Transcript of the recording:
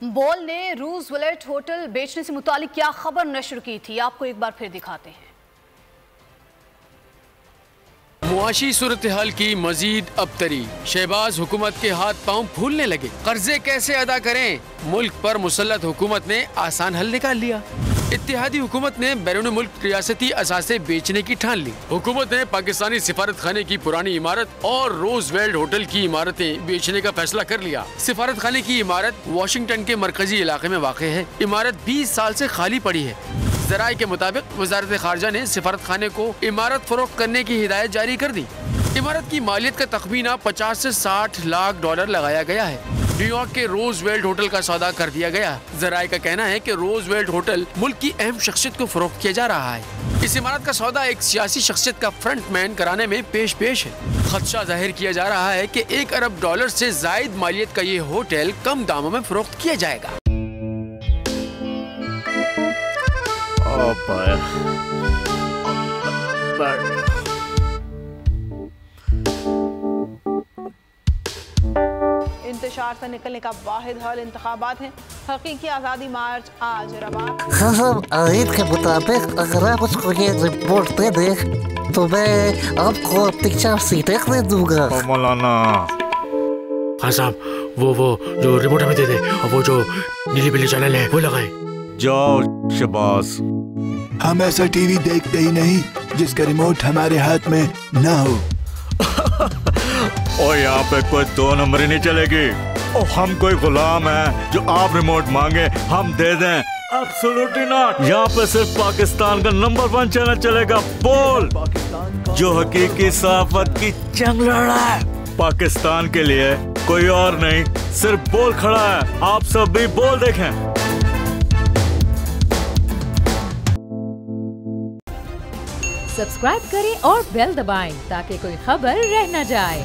Ball ने Roosevelt hotel बेचने से मुतालिक क्या खबर नशर की थी, आपको एक बार फिर दिखाते हैं। मुआशी सूरत हाल की मजीद अबतरी, शहबाज हुकूमत के हाथ पांव फूलने लगे। कर्जे कैसे अदा करें, मुल्क पर मुसल्लत हुकूमत ने आसान हल निकाल लिया। इत्तेहादी हुकूमत ने बैरून मुल्क रियासती असासे बेचने की ठान ली। हुकूमत ने पाकिस्तानी सिफारत खाने की पुरानी इमारत और रोजवेल्ट होटल की इमारतें बेचने का फैसला कर लिया। सिफारत खाने की इमारत वाशिंगटन के मरकजी इलाके में वाक़ है। इमारत 20 साल से खाली पड़ी है। ज़राए के मुताबिक वज़ारत ख़ारजा ने सिफारत खाने को इमारत फरोख्त करने की हिदायत जारी कर दी। इमारत की मालियत का तखमीना 50 से 60 लाख डॉलर लगाया गया है। न्यूयॉर्क के रोजवेल्ट होटल का सौदा कर दिया गया। ज़राए का कहना है कि रोजवेल्ट होटल मुल्क की अहम शख्सियत को फरोख्त किया जा रहा है। इस इमारत का सौदा एक सियासी शख्सियत का फ्रंटमैन कराने में पेश है। खदशा जाहिर किया जा रहा है कि 1 अरब डॉलर से जायद मालियत का ये होटल कम दामों में फरोख्त किया जाएगा। इंतशार से निकलने का वाहिद हल इंतखाबात हैं। हकीकी आज़ादी मार्च आज रवा। आयत के मुताबिक अगर आप उसको ये रिपोर्ट दे दे तो मैं आपको अपनी 4 सीटें दे दूंगा। मौलाना खान साहब, वो जो रिमोट हमें दे दे और वो जो नीली पीली चैनल है वो लगाए। जाओ शबाज, हम ऐसा टीवी देखते ही नहीं जिसका रिमोट हमारे हाथ में ना हो। और यहाँ पे कोई 2 नंबर ही नहीं चलेगी। और हम कोई गुलाम है जो आप रिमोट मांगे हम दे दें? Absolutely not. यहाँ पे सिर्फ पाकिस्तान का नंबर 1 चैनल चलेगा, बोल, जो हकीकी सहाफत की जंग लड़ रहा है। पाकिस्तान के लिए कोई और नहीं, सिर्फ बोल खड़ा है। आप सब भी बोल देखें। सब्सक्राइब करें और बेल दबाएं ताकि कोई खबर रह न जाए।